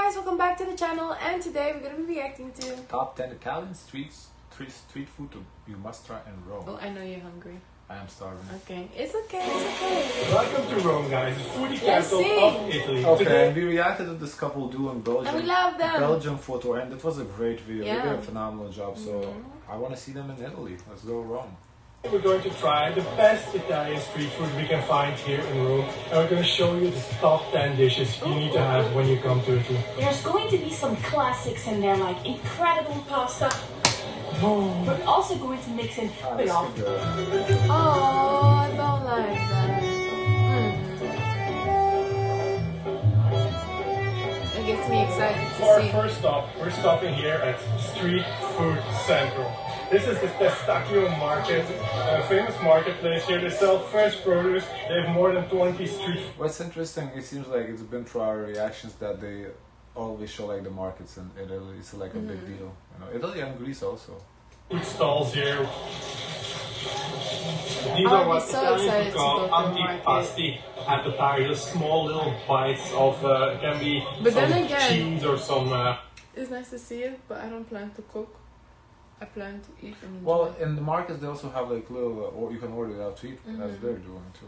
guys, welcome back to the channel, and today we're going to be reacting to Top 10 Italian street food you must try in Rome. Oh, I know you're hungry. I am starving. Okay, it's okay. Welcome to Rome, guys, the foodie Yes, capital see? of Italy. Okay, and we reacted to this couple doing And we love them. Belgian photo, and it was a great video. Yeah. They did a phenomenal job, so I want to see them in Italy. Let's go Rome. We're going to try the best Italian street food we can find here in Rome, and we're going to show you the top 10 dishes you need to have when you come to Italy. There's going to be some classics in there, like incredible pasta. We're also going to mix in pilaf. Oh, I don't like that. It gets me excited For our to see. first stop, we're stopping here at Street Food Central. This is the Testaccio Market, a famous marketplace here. They sell fresh produce. They have more than 20 street food. What's interesting, it seems like it's been through our reactions that they always show like the markets in Italy. It's like a big deal. You know, Italy and Greece also. Food stalls here. These I are would what be so Italians excited would to call go to the antipasti at the tire. Just small little bites of it can be But some then again, cheese or some. it's nice to see it, but I don't plan to cook. I plan to eat and enjoy. Well, in the markets they also have like little, or you can order it out to eat, as they're doing too.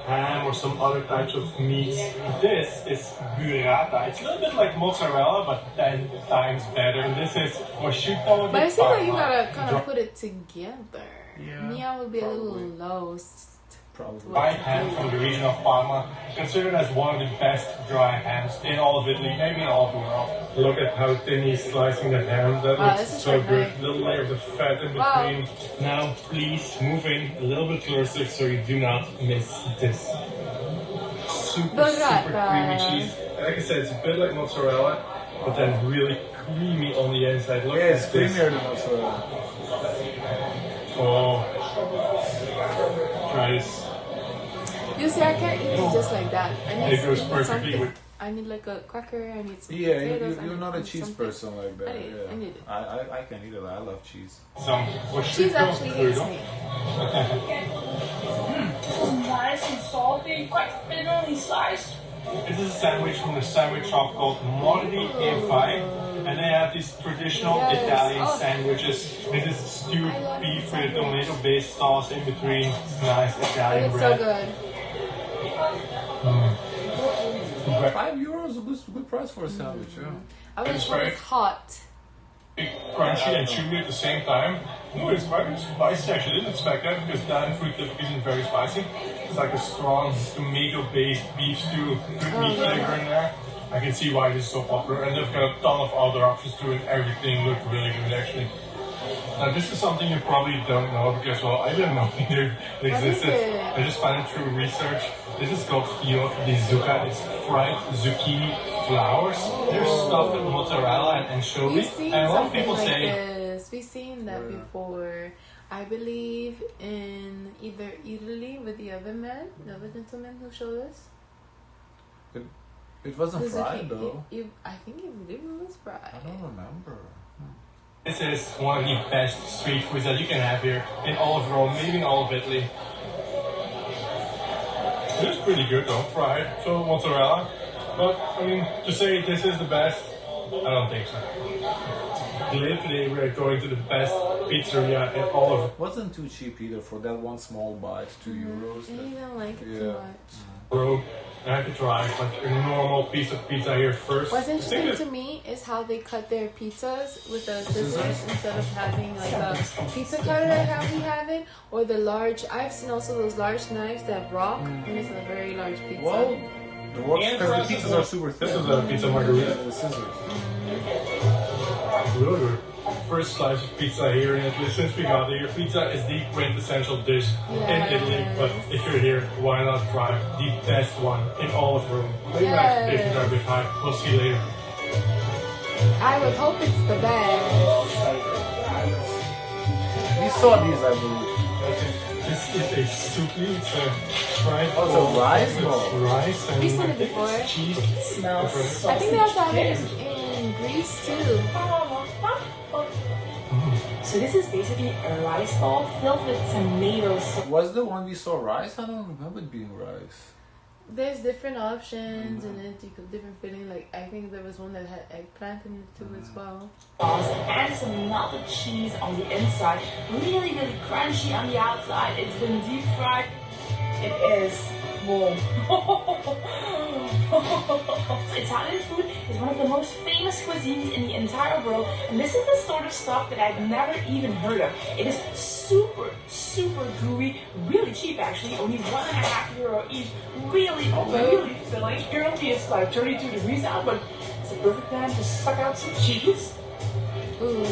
Ham or some other types of meats. This is burrata. It's a little bit like mozzarella, but 10 times better. And this is prosciutto. But I di feel like you Parma. gotta kind of put it together. Yeah, Me, I would be probably. a little lost. Probably. Dry ham from the region of Parma, considered as one of the best dry hams in all of Italy, maybe in all of the world. Look at how thin he's slicing the ham. That Wow, looks this is so so good. nice. Little layers of fat in Wow. between. Now, please move in a little bit closer so you do not miss this. Super Burrata. creamy cheese. Like I said, it's a bit like mozzarella, but then really creamy on the inside. Look Yeah, it's at this. creamier than mozzarella. Oh, try this. You see, I can't eat it just like that. I need It goes perfectly something. with. I need like a cracker. I need some Yeah, potatoes. I you're need not a cheese something. person like that. I need it. I can eat it. I love cheese. Some Cheese prosciutto actually hates crudo. me. Nice and salty, quite thinly sliced. This is a sandwich from the sandwich shop called Mordi e Fai, and they have these traditional Yes. Italian Oh. sandwiches. This is stewed I love beef it. with a tomato-based sauce in between. Nice It Italian looks so bread. good. €5 is a good price for a sandwich. Yeah. I wish It's it very- was hot. Crunchy and chewy at the same time. No, it's very spicy. Actually, I didn't expect that because Italian food typically isn't very spicy. It's like a strong tomato-based beef stew, good meat flavor in there. I can see why this is so popular, and they've got a ton of other options too, and everything looked really good actually. Now, this is something you probably don't know because, well, I didn't know either it What is existed. it? I just found it through research. This is called fior di zucca. It's fried zucchini flowers. They're stuffed with mozzarella and anchovy. We've seen And a lot of something people like say, this. We've seen that before. I believe in either Italy with the other man, the other gentleman who showed us. It wasn't The fried zucchini- though. I think it was fried. I don't remember. this is one of the best street foods that you can have here in all of Rome, maybe in all of Italy. It is pretty good though, fried, so mozzarella. But, I mean, to say this is the best, I don't think so. Today we're going to the best pizzeria in all of Wasn't too cheap either for that one small bite, €2. And you don't like it Yeah. too much. Rome. And I had to try like a normal piece of pizza here first. What's I think interesting that- to me is how they cut their pizzas with the scissors instead of having like a pizza cutter like how we have it, or the large. I've seen also those large knives that rock, and it's a very large pizza. Well, the works And because for the us pizzas as well. are super thin. This is a pizza margarita. The scissors. Really good. First slice of pizza here in Italy. Since we got here, pizza is the quintessential dish in Italy. But if you're here, why not try the best one in all of Rome? Maybe my expectations are a bit high. We'll see you later. I would hope it's the best. We saw these, I believe. This is a soupi. It's a fried Oh, it's a ball rice with ball. rice and We've seen it I think before. it's cheese. Smells I think they also have it in Greece too. So this is basically a rice ball filled with tomatoes. Was the one we saw rice? I don't remember it being rice. There's different options and then different filling. Like I think there was one that had eggplant in it too as well. And some melted cheese on the inside. Really, really crunchy on the outside. It's been deep fried. It is. Whoa. Italian food is one of the most famous cuisines in the entire world, and this is the sort of stuff that I've never even heard of. It is super, super gooey, really cheap actually, only €1.50 each. Really, really filling. Currently it's like 32 degrees out, but it's a perfect time to suck out some cheese. Ooh.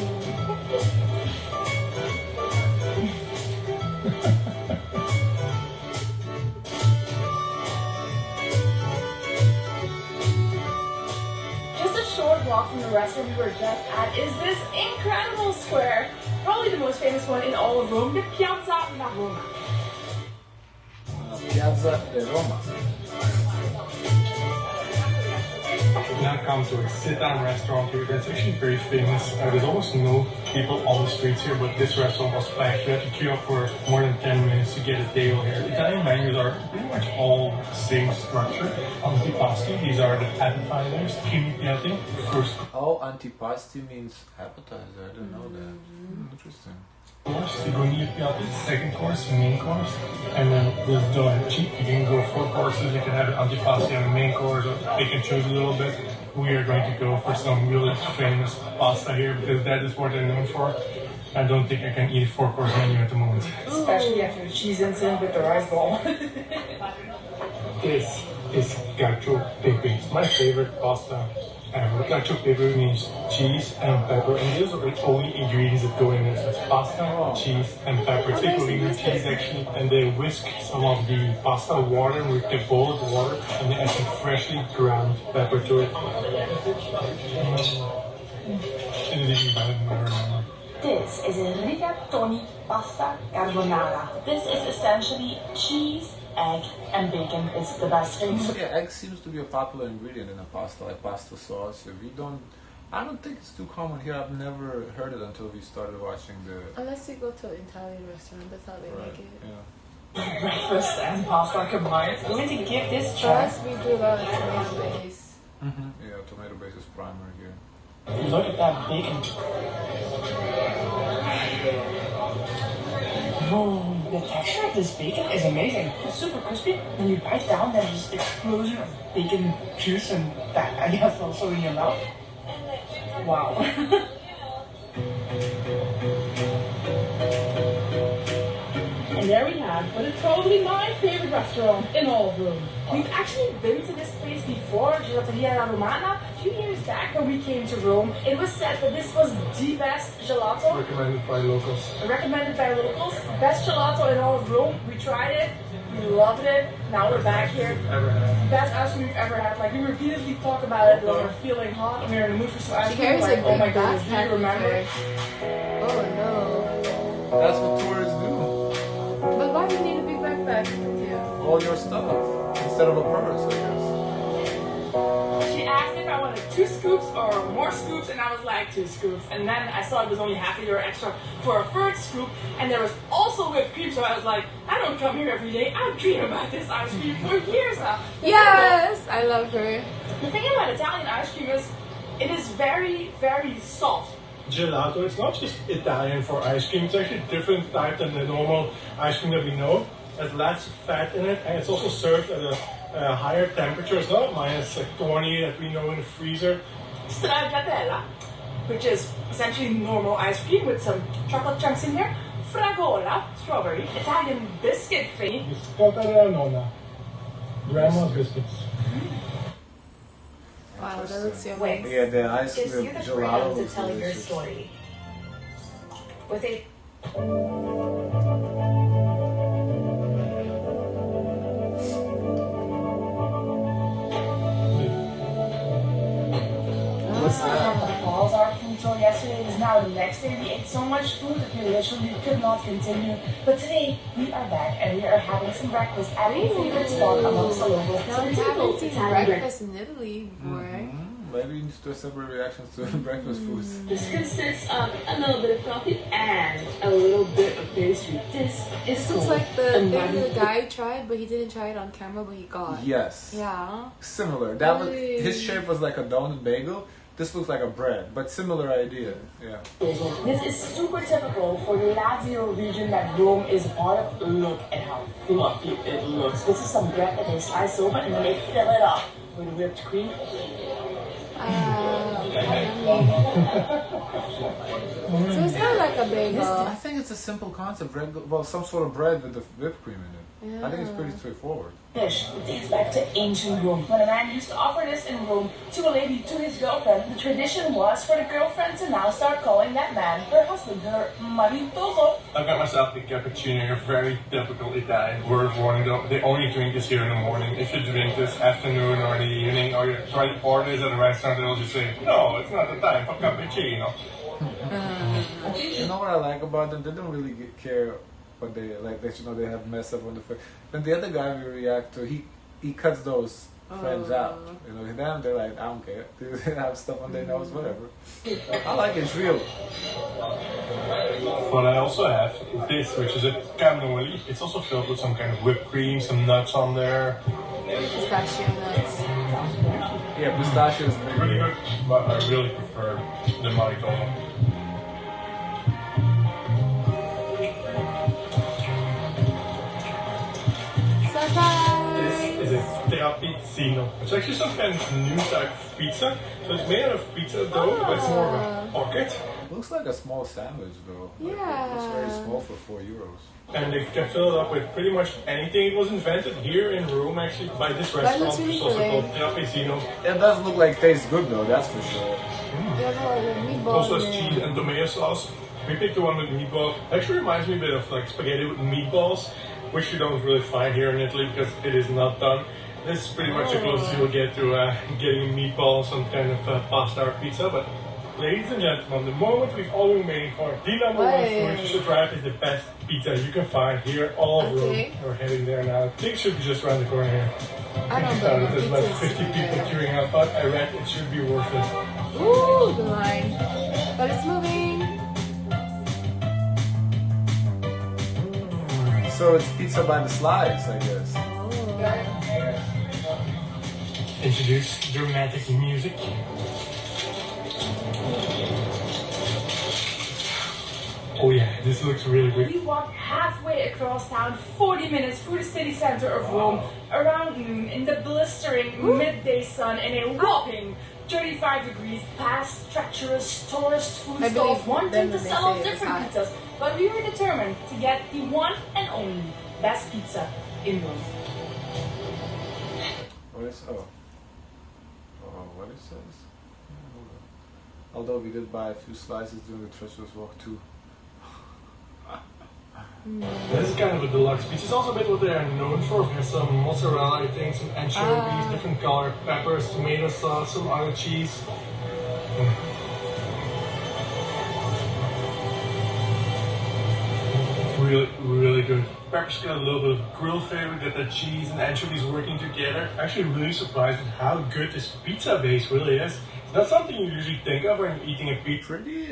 Walk from the restaurant we were just at is this incredible square, probably the most famous one in all of Rome, the Piazza La Roma. Piazza di Roma. Now come to a sit-down restaurant here that's actually very famous. There's almost no people on the streets here, but this restaurant was packed. We had to queue up for more than 10 minutes to get a table here. Italian menus are pretty much all the same structure. Antipasti, these are the appetizers. Primi piatti, first Oh, antipasti means appetizer. I didn't know that. Interesting. course, secondi piatti, second course, main course, and then this dough and cheap. You can go 4 courses, you can have an antipasti and a main course, or they can choose a little bit. We are going to go for some really famous pasta here because that is what they're known for. I don't think I can eat a 4-course menu at the moment. Especially after the cheese incident with the rice ball. This is cacio pepe. It's my favorite pasta ever. Cacio pepe means cheese and pepper, and those are the only ingredients that go in this. It's pasta, cheese, and pepper. It's Pecorino cheese actually, and they whisk some of the pasta water with the boiled water, and they add some freshly ground pepper to it. And it is even better than I This is a rigatoni pasta carbonara. This is essentially cheese, egg, and bacon. It's the best thing. Yeah, egg seems to be a popular ingredient in a pasta, like pasta sauce. I don't think it's too common here. I've never heard it until we started watching the. Unless you go to an Italian restaurant, that's how they make it. Yeah. Breakfast and pasta combined. I'm going to give this For try. us, we do a lot of tomato base. Yeah, tomato base is primer here. Look at that bacon. Whoa, the texture of this bacon is amazing. It's super crispy. When you bite down, there's this explosion of bacon juice and that, I guess, also in your mouth. Wow. And there we have what is probably my favorite restaurant in all of Rome. We've actually been to this place before, Gelateria La Romana, a few years back when we came to Rome. It was said that this was the best gelato. Recommended by locals. Recommended by locals. Best gelato in all of Rome. We tried it. We loved it. Now we're back here. Ever had. Best ice cream we've ever had. Like we repeatedly talk about it when we're feeling hot and we're in the mood for some ice She cream. carries Like, a oh my big goodness, do backpack you remember? with her. Oh no. That's what tourists do. But why do you need a big backpack with you? All your stuff instead of a purse, I guess. She asked if I wanted 2 scoops or more scoops, and I was like 2 scoops. And then I saw it was only €0.50 extra for a 3rd scoop, and there was also whipped cream. So I was like, I don't come here every day. I dream about this ice cream for years now. Yes, I love her. The thing about Italian ice cream is, it is very, very soft. Gelato, it's not just Italian for ice cream, it's actually a different type than the normal ice cream that we know. It has less fat in it, and it's also served at a higher temperature. It's not minus like 20 that we know in the freezer. Stracciatella, which is essentially normal ice cream with some chocolate chunks in here. Fragola, strawberry. Italian biscuit thing. Biscotta della nonna. Grandma's biscuits. Wow, that looks yummy. Wait. Yeah, the ice Gives cream you the gelato freedom to looks tell your delicious. story. With a the balls are until yesterday. It is now the next day. We ate so much food that we literally could not continue. But today we are back and we are having some breakfast at a favorite spot amongst the locals. Now we haven't seen breakfast in Italy before. maybe you need to do separate reactions to breakfast foods. This consists of a little bit of coffee and a little bit of pastry. This looks like the thing the guy tried, but he didn't try it on camera, but he got. Yes. Yeah. Similar. That was his shape was like a donut bagel. This looks like a bread, but similar idea. Yeah. This is super typical for the Lazio region that Rome is part of. Look at how fluffy it looks. This is some bread that they slice open and then they fill it up with whipped cream. So it's kind of like a bagel. I think it's a simple concept. Bread, well, some sort of bread with the whipped cream in it. Yeah. I think it's pretty straightforward. Dish dates back to ancient Rome. When a man used to offer this in Rome to a lady, to his girlfriend, the tradition was for the girlfriend to now start calling that man her husband, her maritoso. I got myself the cappuccino, a very typical Italian. Word of warning though, they only drink this here in the morning. If you drink this afternoon or in the evening, or you try to order this at a restaurant, they'll just say, no, it's not the time for cappuccino. You know what I like about them? They don't really care what they like. They they have messed up on the face. Then the other guy we react to, he cuts those friends out. You know, them they're like, I don't care. They have stuff on their nose, whatever. I like it. It's real. But I also have this, which is a cannoli. It's also filled with some kind of whipped cream, some nuts on there. Pistachio nuts. Yeah, pistachio is Really good, but I really prefer the maritoso. This is a trapezzino. It's actually some kind of new type of pizza. So it's made out of pizza dough, but it's more of a pocket. looks like a small sandwich though. Like, Yeah. it's very small for €4. And they can fill it up with pretty much anything. It was invented here in Rome, actually, by this restaurant. looks really It's also good. called Trapezzino. It does look like tastes good though, that's for sure. Yeah, the meatballs. Also has in it. cheese and tomato sauce. We picked the one with meatballs. Actually reminds me a bit of like spaghetti with meatballs, which you don't really find here in Italy because it is not done. This is pretty much the closest you'll get to getting meatballs, some kind of pasta or pizza. But ladies and gentlemen, the moment we've all been waiting for, the number one food you should try is the best pizza you can find here all over Rome. We're heading there now. Things should be just around the corner here. I don't Found know. it. There's about 50 people queuing out, but I reckon it should be worth it. Ooh, the line. But it's moving. So it's pizza by the slice, I guess. Introduce dramatic music. Oh yeah, this looks really good. We walked halfway across town, 40 minutes through the city center of Rome, around noon, in the blistering midday sun, in a whopping 35 degrees, past treacherous tourist food I stalls believe wanting them to when they sell say it's different hot. pizzas. But we were determined to get the one and only best pizza in Rome. What is what it says? Although we did buy a few slices during the treacherous walk too. This is kind of a deluxe pizza. It's also a bit what they are known for. We have some mozzarella, I think, some anchovies, different colored peppers, tomato sauce, some other cheese. Really, really good. Peppers got a little bit of grill flavor, got the cheese and anchovies working together. Actually really surprised with how good this pizza base really is. It's not something you usually think of when you're eating a pizza. Pretty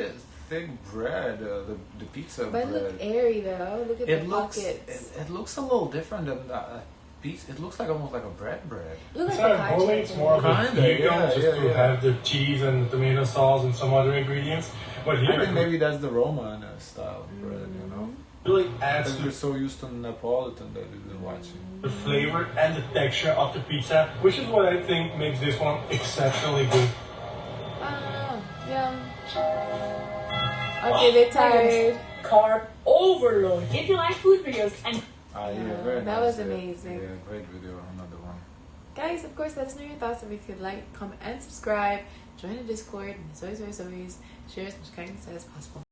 thick bread, the pizza But bread. it look airy though. Look at It the looks pockets. it looks a little different than pizza. It looks like almost like a bread. Look It's at the not pie homemade, it's chips. more of a Kinda, vegan, yeah, just to yeah. have the cheese and the tomato sauce and some other ingredients. But I here, think maybe that's the Roman style of bread, you know? really adds Because to we're so used to Neapolitan that we've been watching. the flavor and the texture of the pizza, which is what I think makes this one exceptionally good. Yeah. Okay, they're tired. Carb overload. If you like food videos and Yeah, very that nice, was amazing. Yeah, great video, another one. Guys, of course, let us know your thoughts. If you could like, comment, and subscribe. Join the Discord. And as always, share as much kindness as possible.